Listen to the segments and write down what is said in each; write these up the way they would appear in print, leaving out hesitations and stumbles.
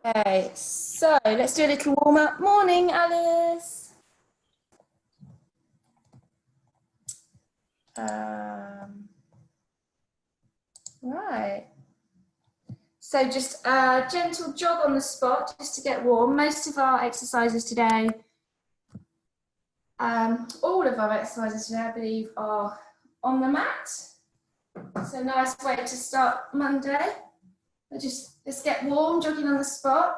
Okay, so let's do a little warm up. Morning, Alice. Right. So just a gentle jog on the spot just to get warm. Most of our exercises today, all of our exercises today, I believe, are on the mat. So nice way to start Monday. But let's get warm, jogging on the spot.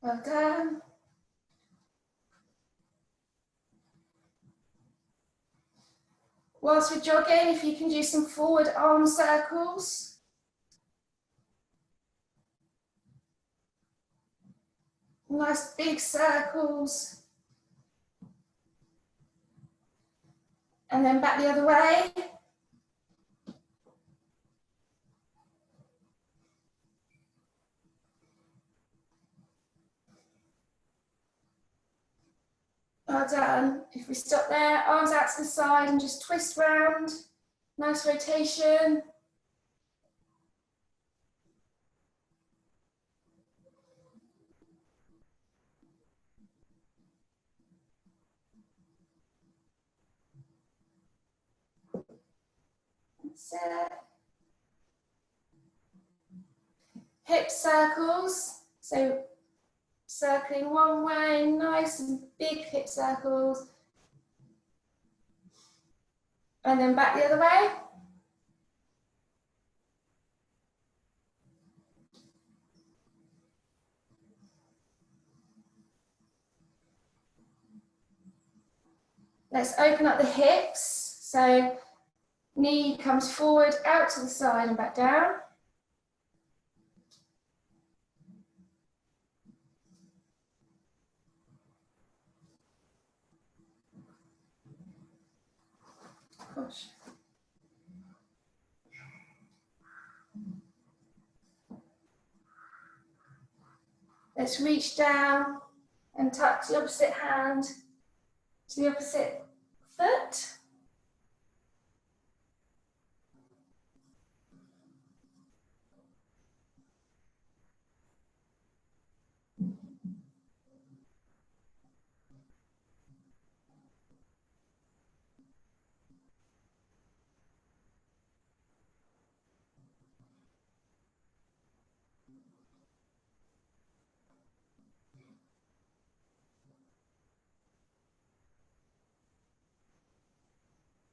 Well done. Whilst we're jogging, if you can do some forward arm circles. Nice big circles. And then back the other way. Well done. If we stop there, arms out to the side and just twist round. Nice rotation. That's it. Hip circles. So circling one way, nice and big hip circles. And then back the other way. Let's open up the hips. So knee comes forward, out to the side and back down. Push. Let's reach down and touch the opposite hand to the opposite foot.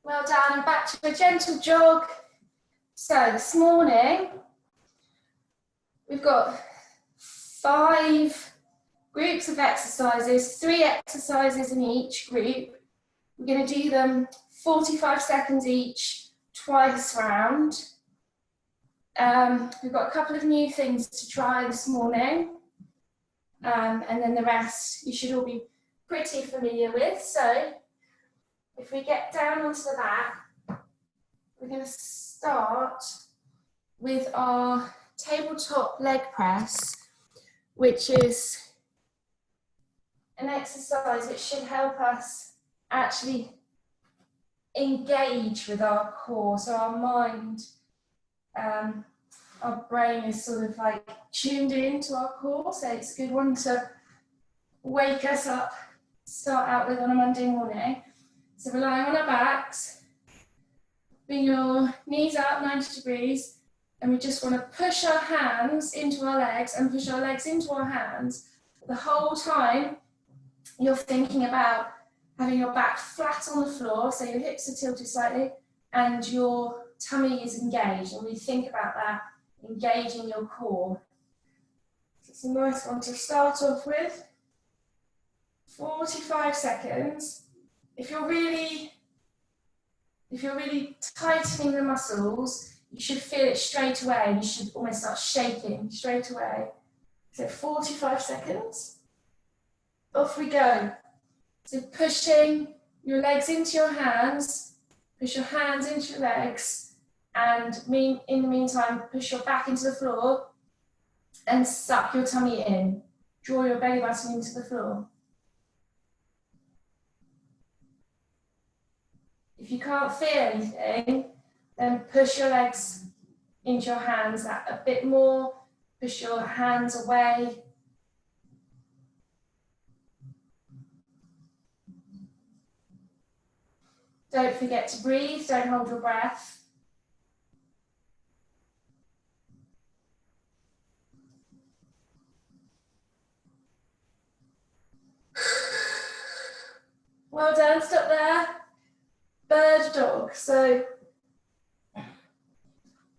Well done, and back to a gentle jog. So this morning, we've got 5 groups of exercises, 3 exercises in each group. We're going to do them 45 seconds each, twice round. We've got a couple of new things to try this morning. And then the rest you should all be pretty familiar with. So if we get down onto the mat, we're going to start with our tabletop leg press, which is an exercise which should help us actually engage with our core. So our mind, our brain is sort of like tuned into our core. So it's a good one to wake us up, start out with on a Monday morning. So we're lying on our backs, bring your knees out 90 degrees, and we just want to push our hands into our legs and push our legs into our hands. The whole time you're thinking about having your back flat on the floor, so your hips are tilted slightly, and your tummy is engaged. And we think about that, engaging your core. So it's a nice one to start off with. 45 seconds. If you're really tightening the muscles, you should feel it straight away. You should almost start shaking straight away. So 45 seconds. Off we go. So pushing your legs into your hands, push your hands into your legs, and in the meantime, push your back into the floor and suck your tummy in. Draw your belly button into the floor. If you can't feel anything, then push your legs into your hands a bit more, push your hands away. Don't forget to breathe, don't hold your breath. Well done, stop there. Bird dog. So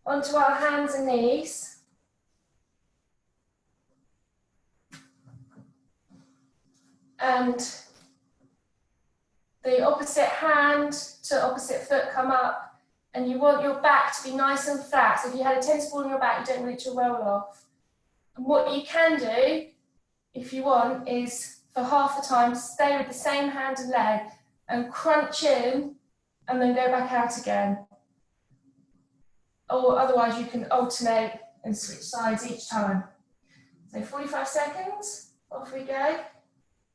onto our hands and knees. And the opposite hand to opposite foot come up, and you want your back to be nice and flat. So if you had a tennis ball on your back, you don't want it to roll off. And what you can do, if you want, is for half the time, stay with the same hand and leg and crunch in and then go back out again. Or otherwise you can alternate and switch sides each time. So 45 seconds, off we go.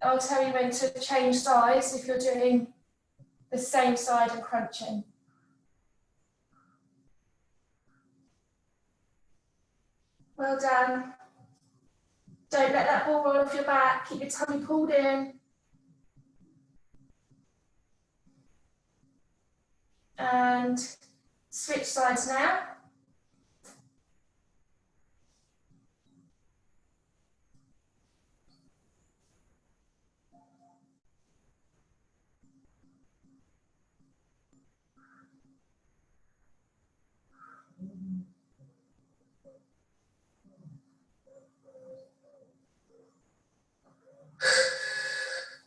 I'll tell you when to change sides if you're doing the same side and crunching. Well done. Don't let that ball roll off your back. Keep your tummy pulled in. And switch sides now.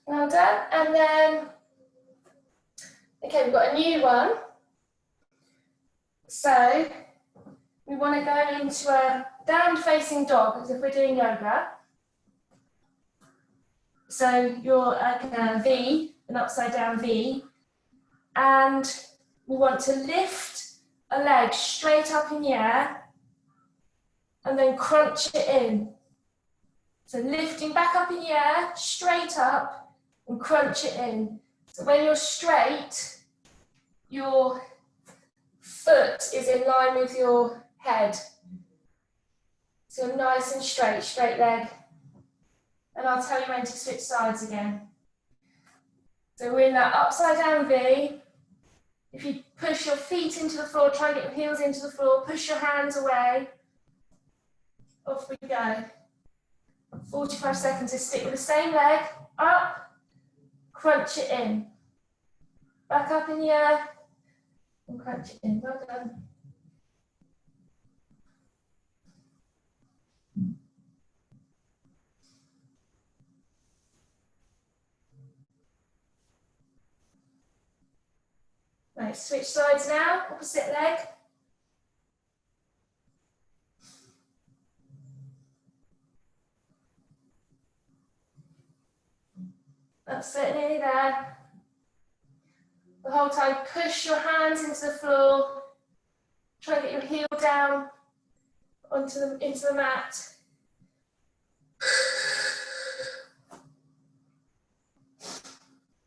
Well done. And then, okay, we've got a new one. So we want to go into a down-facing dog, as if we're doing yoga. So you're like a V, an upside-down V, and we want to lift a leg straight up in the air and then crunch it in. So lifting back up in the air, straight up, and crunch it in. So when you're straight, your foot is in line with your head. So you're nice and straight leg. And I'll tell you when to switch sides again. So we're in that upside down V. If you push your feet into the floor, try and get your heels into the floor, push your hands away. Off we go. 45 seconds to stick with the same leg, up, crunch it in. Back up in the air, and crunch it in. Well done. Right, switch sides now, opposite leg. That's it, nearly there. The whole time, push your hands into the floor. Try and get your heel down into the mat.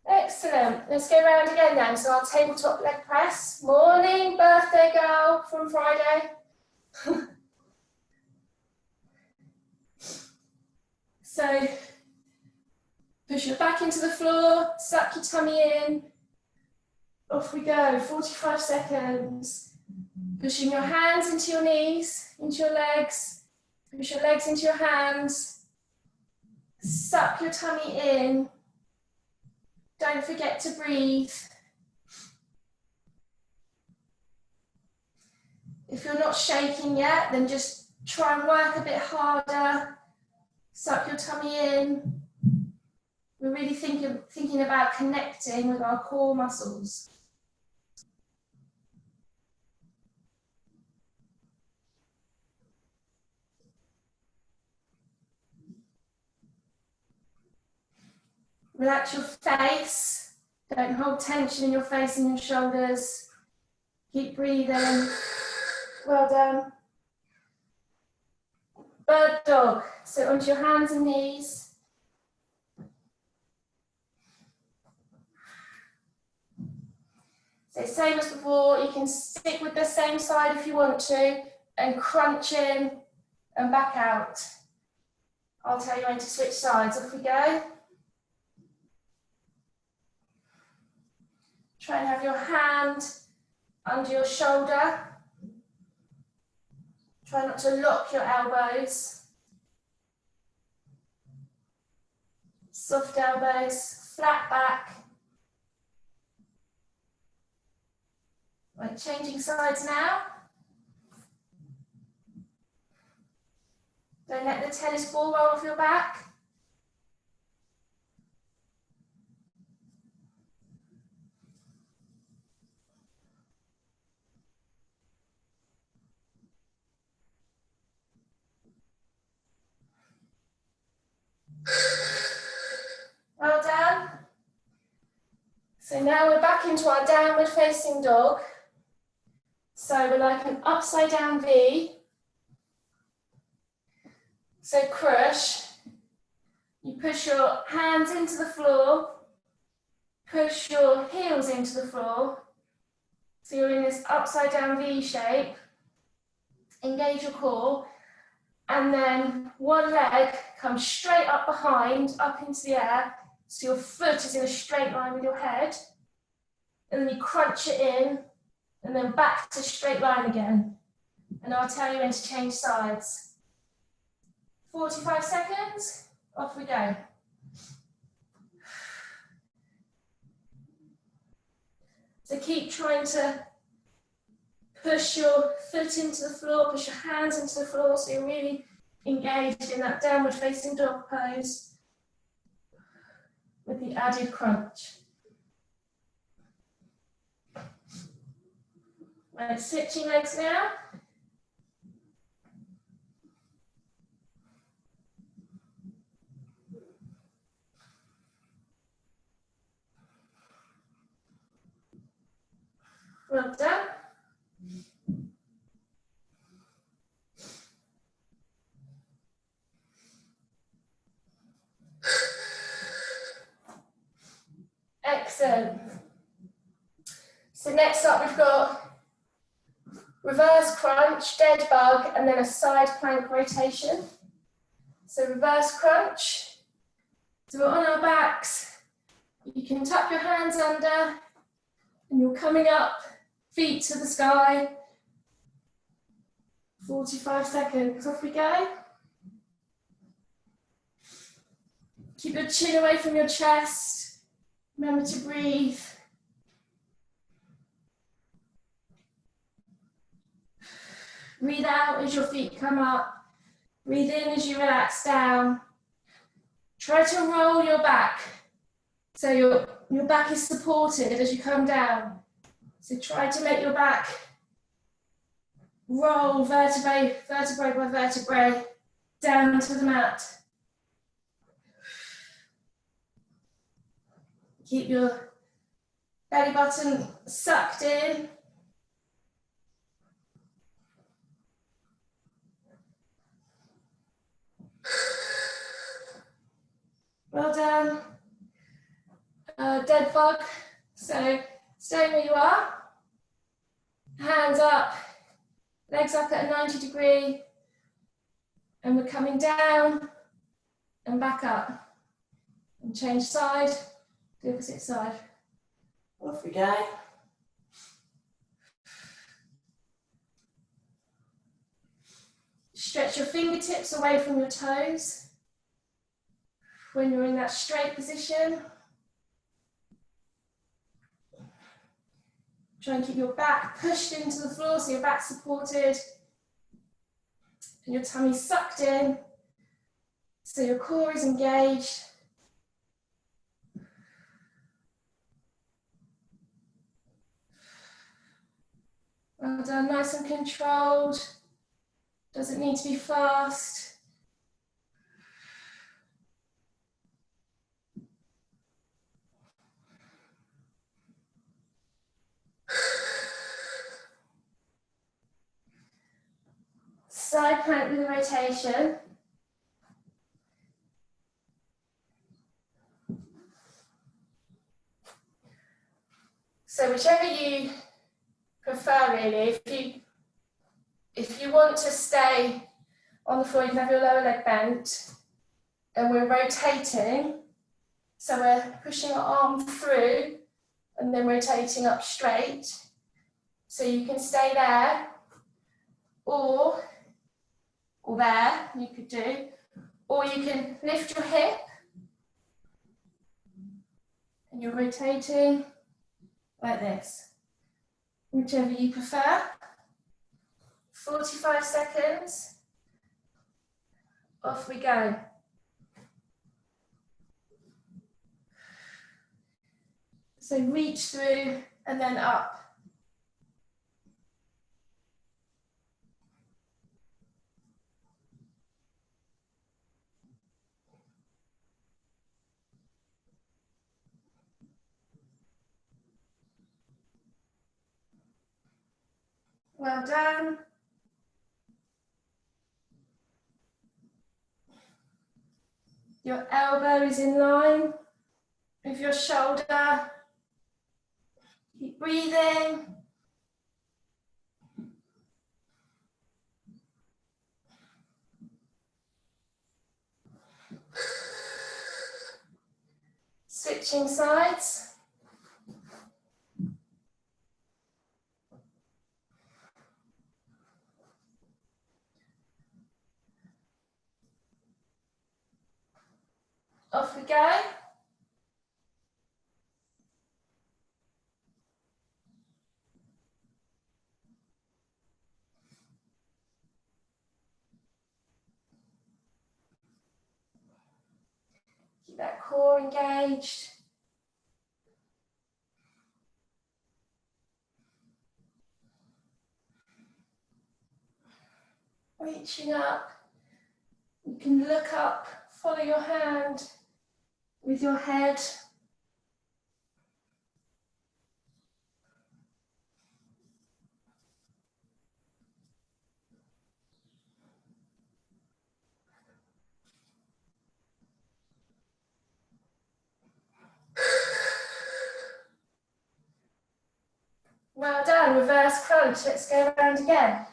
Excellent. Let's go round again then. So our tabletop leg press. Morning, birthday girl from Friday. So push your back into the floor, suck your tummy in. Off we go, 45 seconds. Pushing your hands into your knees, into your legs. Push your legs into your hands. Suck your tummy in. Don't forget to breathe. If you're not shaking yet, then just try and work a bit harder. Suck your tummy in. We're really thinking about connecting with our core muscles. Relax your face. Don't hold tension in your face and your shoulders. Keep breathing. Well done. Bird dog. Sit onto your hands and knees. So same as before, you can stick with the same side if you want to, and crunch in and back out. I'll tell you when to switch sides. Off we go. Try and have your hand under your shoulder. Try not to lock your elbows. Soft elbows, flat back. Right, changing sides now. Don't let the tennis ball roll off your back. Well done. So now we're back into our downward facing dog. So we're like an upside down V. So crush. You push your hands into the floor, push your heels into the floor. So you're in this upside down V shape. Engage your core. And then one leg comes straight up behind, up into the air. So your foot is in a straight line with your head. And then you crunch it in, and then back to straight line again. And I'll tell you when to change sides. 45 seconds, off we go. So keep trying to push your foot into the floor, push your hands into the floor, so you're really engaged in that downward facing dog pose with the added crunch. Right, switching legs now. Well done. Excellent. So next up we've got reverse crunch, dead bug, and then a side plank rotation. So reverse crunch. So we're on our backs. You can tuck your hands under, and you're coming up, feet to the sky. 45 seconds, off we go. Keep your chin away from your chest. Remember to breathe. Breathe out as your feet come up. Breathe in as you relax down. Try to roll your back. So your back is supported as you come down. So try to make your back roll vertebrae by vertebrae down to the mat. Keep your belly button sucked in. Well done. Dead bug. So stay where you are. Hands up, legs up at a 90 degree. And we're coming down and back up. And change side, the opposite side. Off we go. Stretch your fingertips away from your toes. When you're in that straight position, try and keep your back pushed into the floor so your back's supported and your tummy sucked in so your core is engaged. Well done, nice and controlled. Doesn't need to be fast. Side plank with a rotation. So whichever you prefer really, if you want to stay on the floor, you can have your lower leg bent and we're rotating. So we're pushing our arm through and then rotating up straight. So you can stay there or there, you could do, or you can lift your hip and you're rotating like this, whichever you prefer. 45 seconds, off we go. So reach through and then up. Well done. Your elbow is in line with your shoulder. Keep breathing. Switching sides. Off we go. Keep that core engaged. Reaching up. You can look up, follow your hand with your head. Well done, reverse crunch. Let's go around again.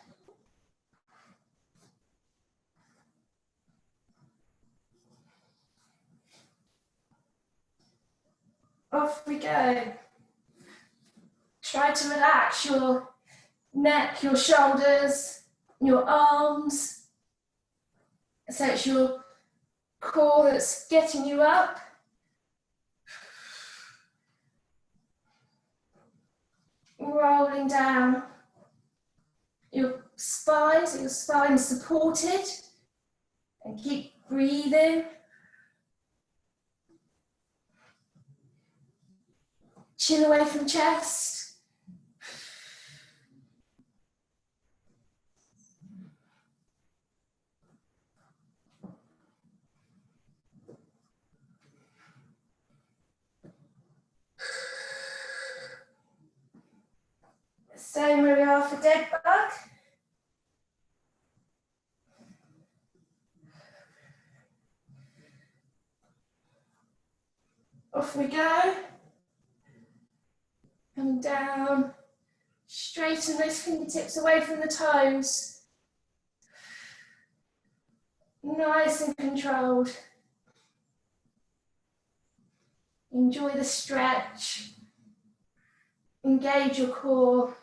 Off we go. Try to relax your neck, your shoulders, your arms. So it's your core that's getting you up. Rolling down your spine, so your spine is supported. And keep breathing. Chin away from chest. Staying where we are for dead bug. Off we go. Come down. Straighten those fingertips away from the toes. Nice and controlled. Enjoy the stretch. Engage your core.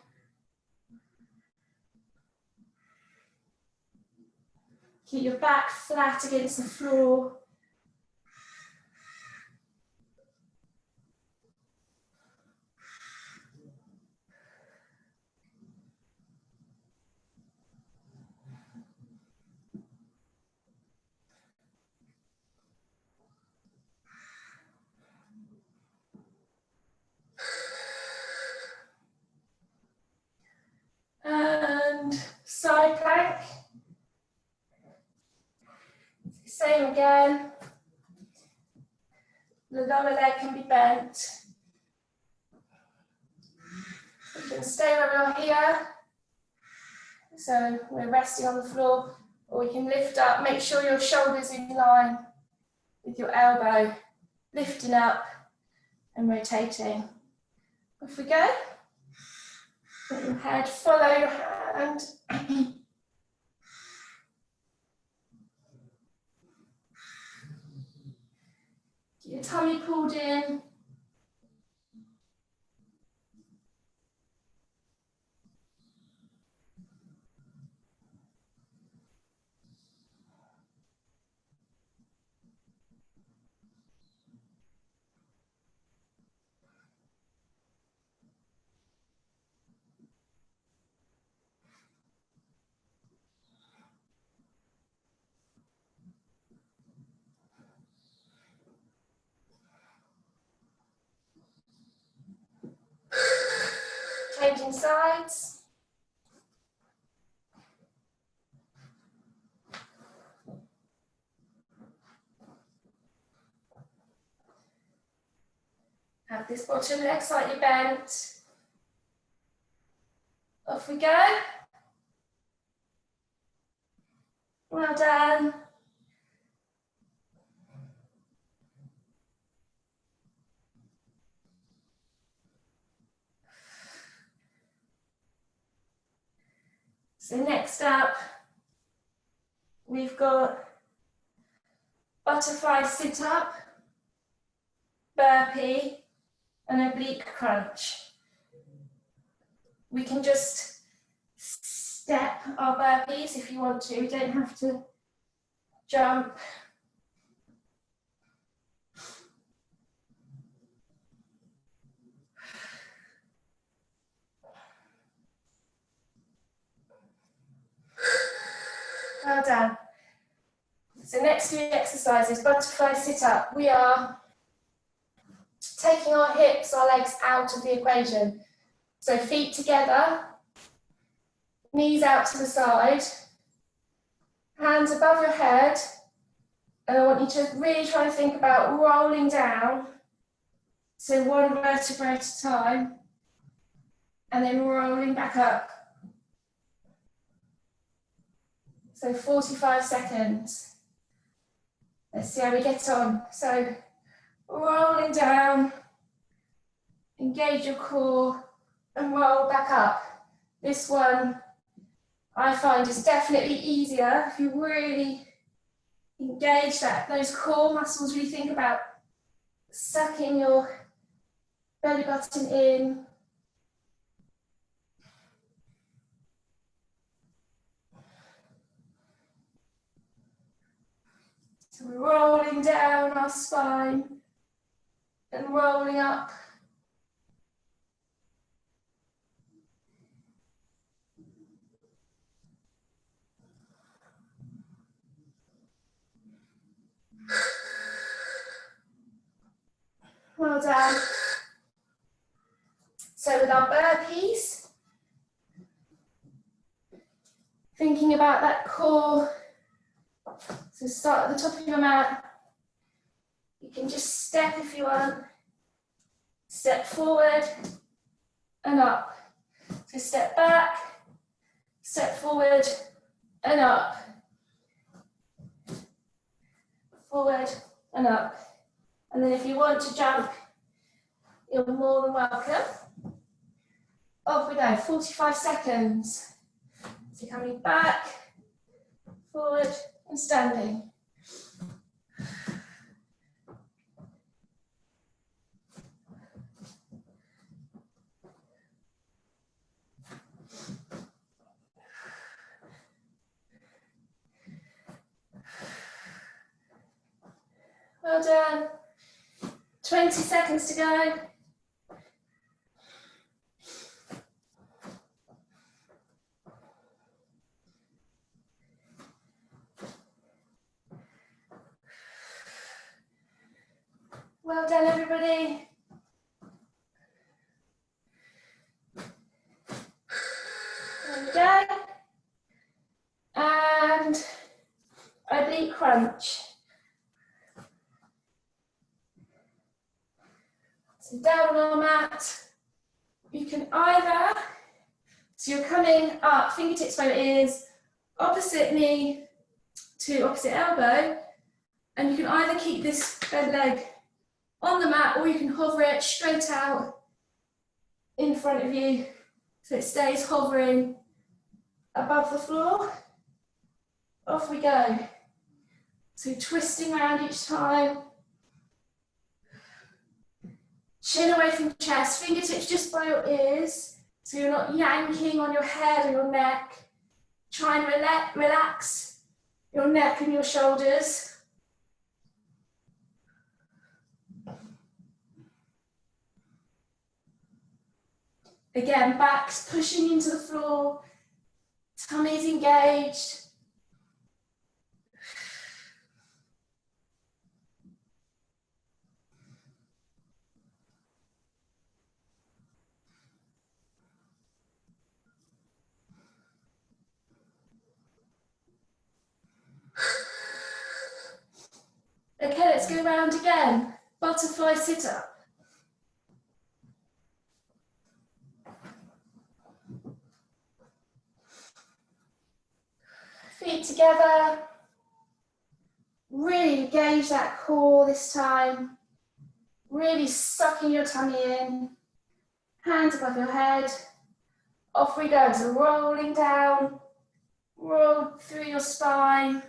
Keep your back flat against the floor. And side plank. Same again. The lower leg can be bent. We can stay where we are here. So we're resting on the floor, or we can lift up. Make sure your shoulder's in line with your elbow. Lifting up and rotating. Off we go. Let your head follow your hand. Get your tummy pulled in. Changing sides. Have this bottom leg slightly bent. Off we go. Well done. So next up, we've got butterfly sit-up, burpee, and oblique crunch. We can just step our burpees if you want to. We don't have to jump. Well done. So next 3 exercises, butterfly sit-up. We are taking our hips, our legs out of the equation. So feet together, knees out to the side, hands above your head, and I want you to really try to think about rolling down. So 1 vertebrae at a time, and then rolling back up. So 45 seconds. Let's see how we get on. So rolling down, engage your core, and roll back up. This one I find is definitely easier if you really engage those core muscles, really think about sucking your belly button in. So we're rolling down our spine and rolling up. Well done. So with our burpees, thinking about that core. So start at the top of your mat. You can just step if you want. Step forward and up. So step back, step forward and up. Forward and up. And then if you want to jump, you're more than welcome. Off we go, 45 seconds. So coming back, forward and standing. Well done. 20 seconds to go. Well done, everybody. There we go. And oblique crunch. So down on our mat, you can either, so you're coming up, fingertips where it is, opposite knee to opposite elbow, and you can either keep this bent leg on the mat or you can hover it straight out in front of you so it stays hovering above the floor. Off we go. So twisting around each time. Chin away from chest, fingertips just by your ears, so you're not yanking on your head or your neck. Try and relax your neck and your shoulders. Again, back's pushing into the floor, tummy's engaged. Okay, let's go round again. Butterfly sit up. Feet together. Really engage that core this time. Really sucking your tummy in. Hands above your head. Off we go. So rolling down. Roll through your spine.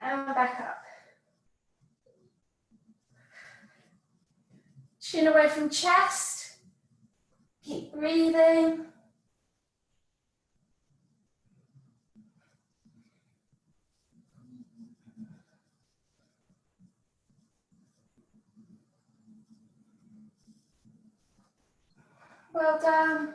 And back up. Chin away from chest. Keep breathing. Well done.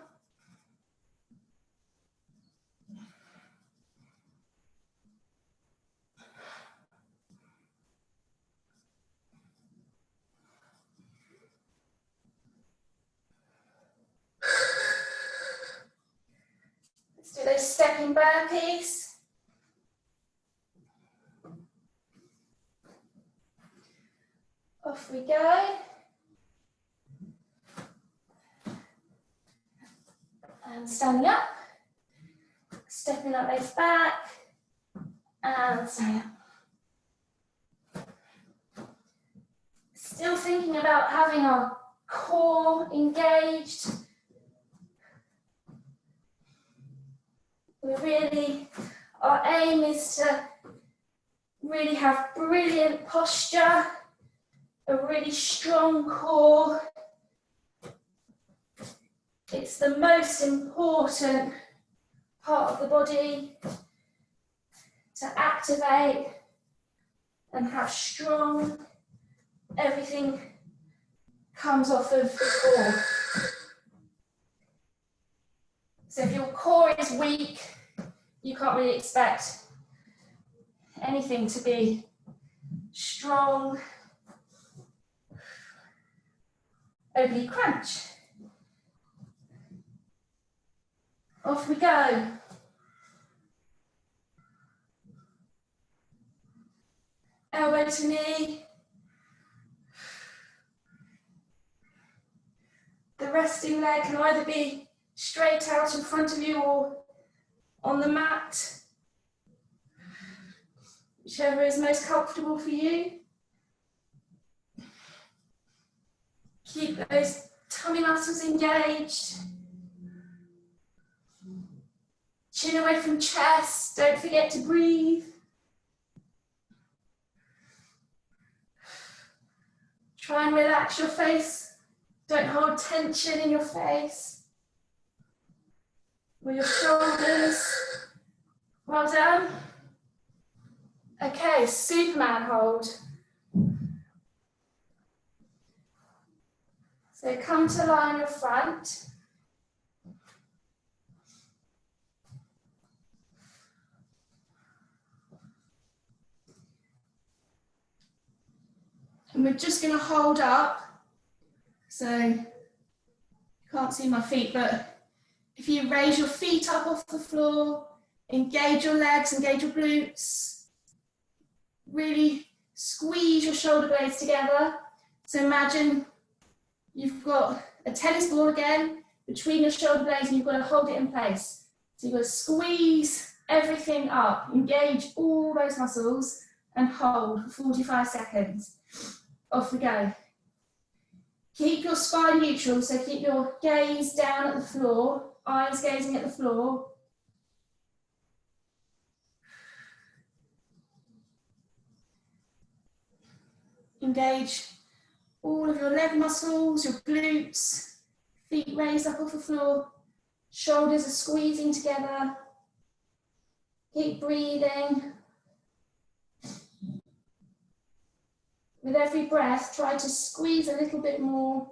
Let's do those stepping burpees. Off we go. And standing up. Stepping up legs back. And standing up. Still thinking about having our core engaged. Our aim is to really have brilliant posture, a really strong core. It's the most important part of the body to activate and have strong. Everything comes off of the core. So if your core is weak, you can't really expect anything to be strong. Oblique crunch. Off we go. Elbow to knee. The resting leg can either be straight out in front of you or on the mat, whichever is most comfortable for you. Keep those tummy muscles engaged. Chin away from chest, don't forget to breathe. Try and relax your face. Don't hold tension in your face or your shoulders. Well done. Okay, Superman hold. So come to lie on your front. And we're just going to hold up. So you can't see my feet, but if you raise your feet up off the floor, engage your legs, engage your glutes, really squeeze your shoulder blades together. So imagine you've got a tennis ball again between your shoulder blades and you've got to hold it in place. So you've got to squeeze everything up, engage all those muscles and hold for 45 seconds. Off we go. Keep your spine neutral, so keep your gaze down at the floor, eyes gazing at the floor. Engage all of your leg muscles, your glutes, feet raised up off the floor, shoulders are squeezing together. Keep breathing. With every breath, try to squeeze a little bit more.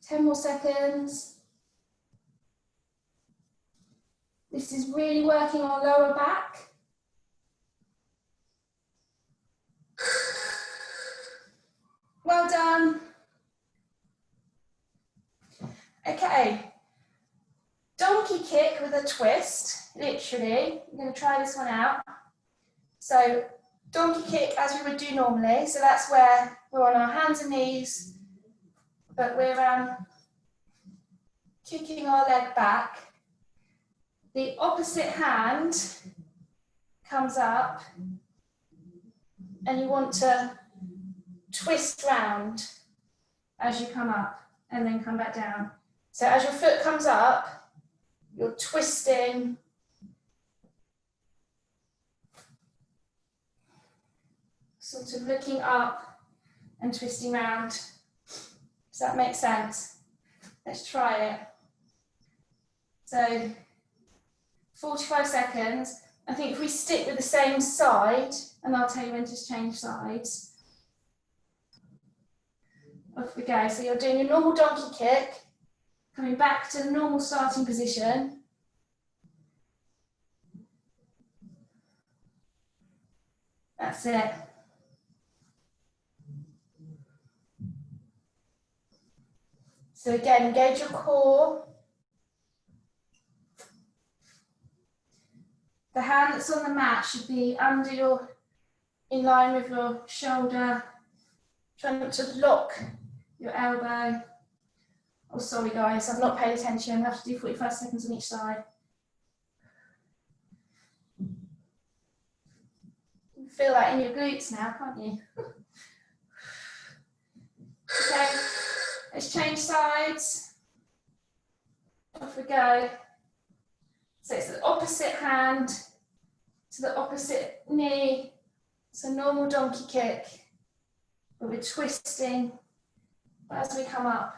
10 more seconds. This is really working our lower back. Well done. Okay. Donkey kick with a twist, literally. I'm going to try this one out. So donkey kick as we would do normally. So that's where we're on our hands and knees, but we're kicking our leg back. The opposite hand comes up and you want to twist round as you come up and then come back down. So as your foot comes up, you're twisting sort of looking up and twisting round. Does that make sense? Let's try it. So 45 seconds. I think if we stick with the same side, and I'll tell you when to change sides. Off we go. So you're doing your normal donkey kick, coming back to the normal starting position. That's it. So again, engage your core. The hand that's on the mat should be under your, in line with your shoulder. Try not to lock your elbow. Oh, sorry guys, I've not paid attention. I have to do 45 seconds on each side. You can feel that in your glutes now, can't you? Okay, let's change sides. Off we go. So it's the opposite hand to the opposite knee. It's a normal donkey kick, but we're twisting as we come up.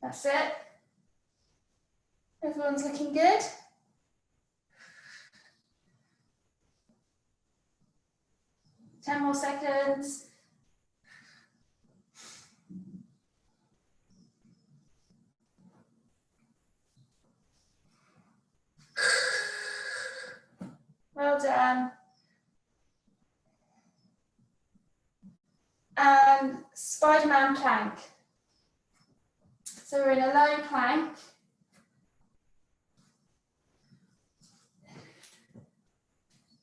That's it. Everyone's looking good. Ten more seconds. Well done. And Spider-Man plank. So we're in a low plank.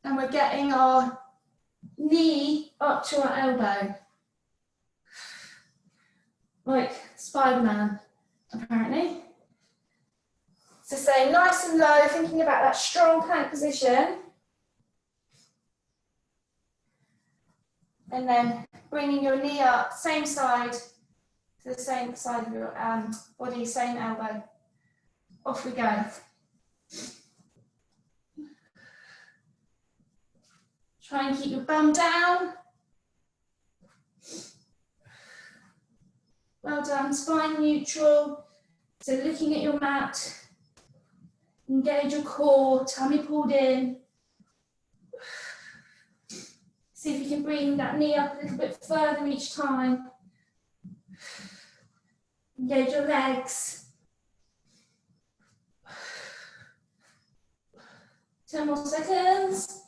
And we're getting our knee up to our elbow. Like Spider-Man, apparently. So stay nice and low, thinking about that strong plank position. And then bringing your knee up, same side, to the same side of your body, same elbow. Off we go. Try and keep your bum down. Well done, spine neutral. So looking at your mat, engage your core, tummy pulled in. See if you can bring that knee up a little bit further each time. Engage your legs. 10 more seconds.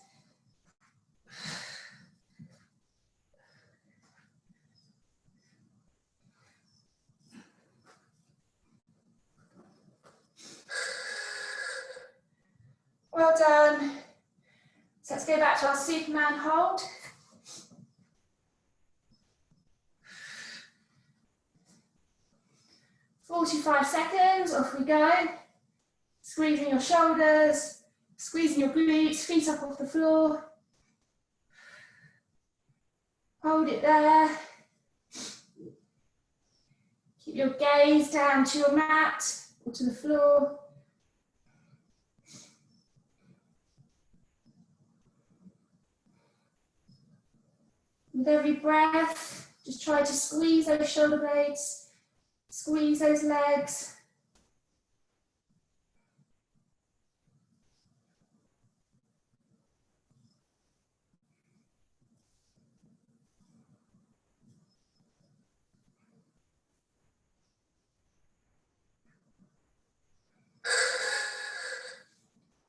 Well done. So let's go back to our Superman hold. 45 seconds, off we go. Squeezing your shoulders, squeezing your glutes, feet up off the floor. Hold it there. Keep your gaze down to your mat or to the floor. With every breath, just try to squeeze those shoulder blades, squeeze those legs.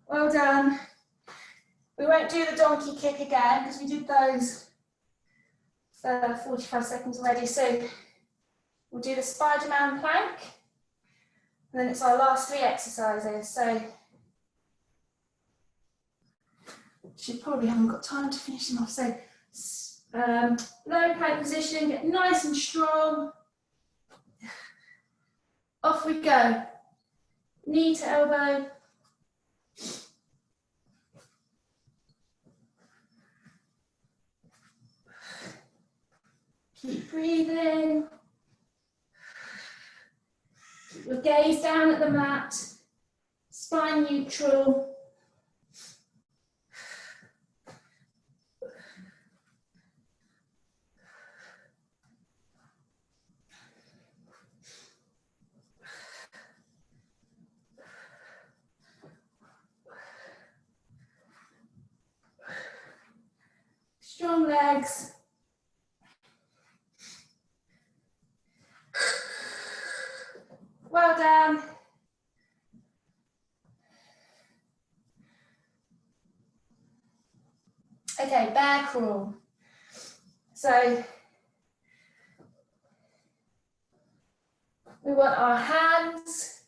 Well done. We won't do the donkey kick again because we did those for 45 seconds already. So we'll do the Spider-Man plank. And then it's our last 3 exercises. So probably haven't got time to finish them off. So low plank position, get nice and strong. Off we go. Knee to elbow. Keep breathing. Keep your gaze down at the mat. Spine neutral. Strong legs. Well done. Okay, bear crawl. So we want our hands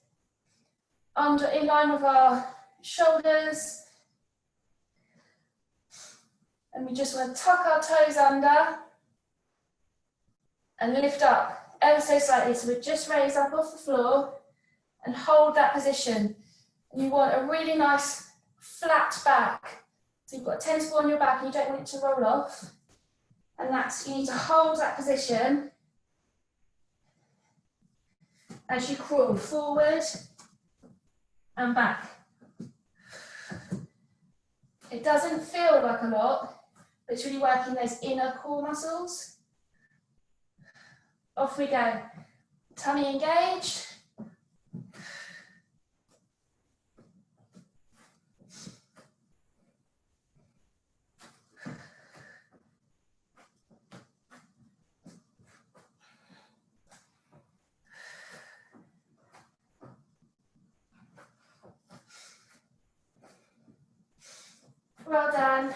in line with our shoulders. And we just want to tuck our toes under and lift up ever so slightly. So we just raise up off the floor and hold that position. And you want a really nice flat back. So you've got a tennis ball on your back and you don't want it to roll off. And you need to hold that position as you crawl forward and back. It doesn't feel like a lot, but it's really working those inner core muscles. Off we go. Tummy engaged. Well done.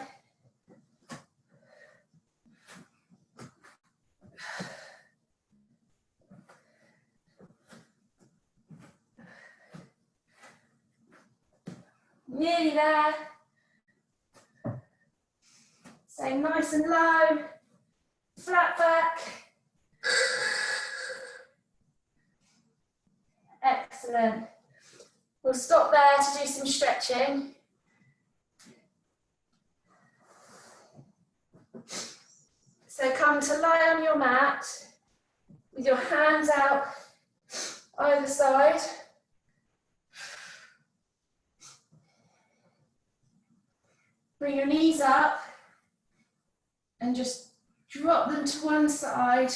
Nearly there. Stay nice and low. Flat back. Excellent. We'll stop there to do some stretching. So come to lie on your mat with your hands out either side. Bring your knees up and just drop them to one side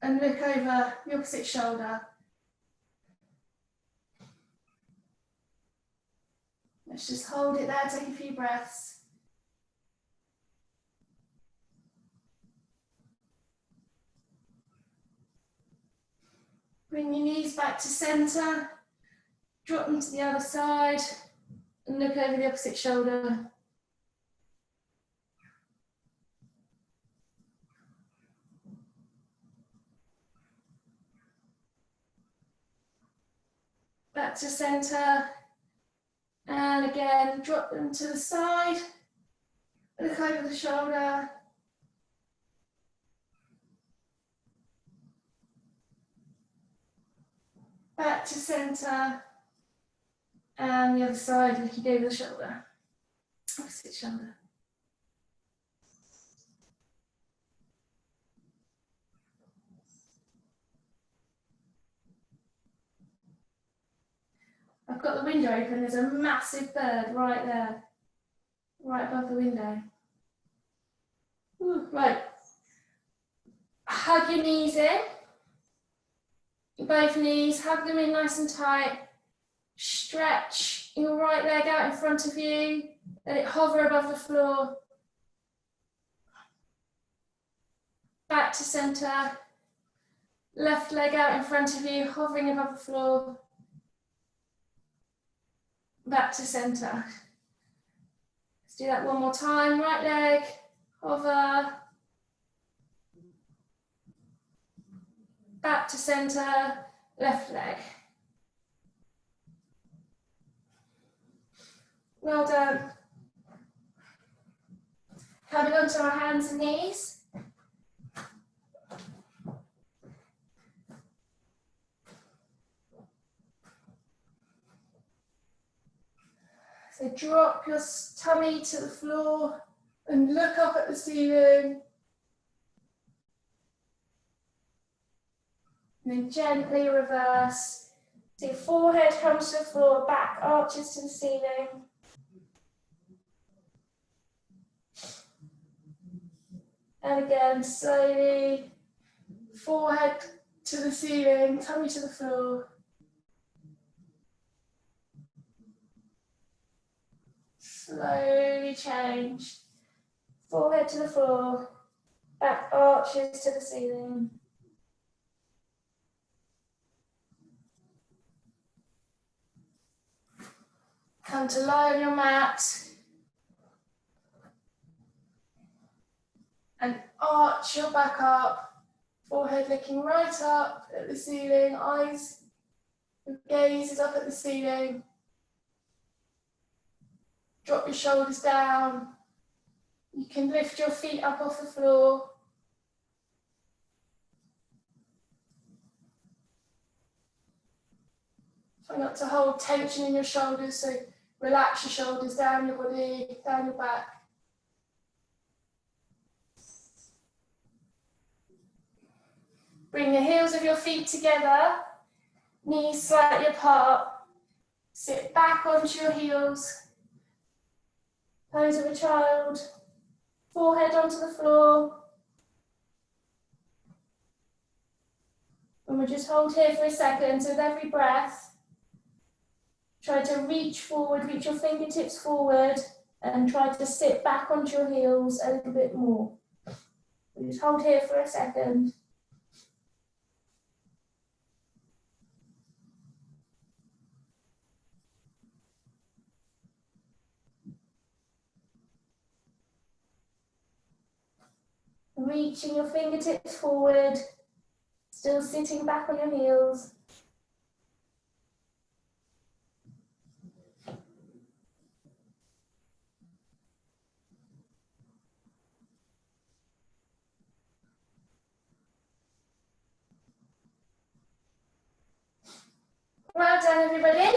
and look over the opposite shoulder. Let's just hold it there, take a few breaths. Bring your knees back to center, drop them to the other side and look over the opposite shoulder. Back to center, and again, drop them to the side, look over the shoulder. back to centre, and the other side, looking over the shoulder, opposite shoulder. I've got the window open, there's a massive bird right there, right above the window. Ooh, right, hug your knees in, both knees, hug them in nice and tight, stretch your right leg out in front of you, let it hover above the floor, back to centre, left leg out in front of you, hovering above the floor, back to centre. Let's do that one more time, right leg, hover, back to centre, left leg. Well done. Coming onto our hands and knees. So drop your tummy to the floor and look up at the ceiling. And then gently reverse. So your forehead comes to the floor, back arches to the ceiling. And again, slowly, forehead to the ceiling, tummy to the floor. Slowly change. Forehead to the floor, back arches to the ceiling. Come to lie on your mat. And arch your back up, forehead looking right up at the ceiling, eyes, your gaze is up at the ceiling. Drop your shoulders down. You can lift your feet up off the floor. Try not to hold tension in your shoulders, so relax your shoulders down your body, down your back. Bring the heels of your feet together, knees slightly apart. Sit back onto your heels. Pose of a child, forehead onto the floor. And we'll just hold here for a second. So with every breath, try to reach forward, reach your fingertips forward, and try to sit back onto your heels a little bit more. We'll just hold here for a second. Reaching your fingertips forward, still sitting back on your heels. Well done, everybody.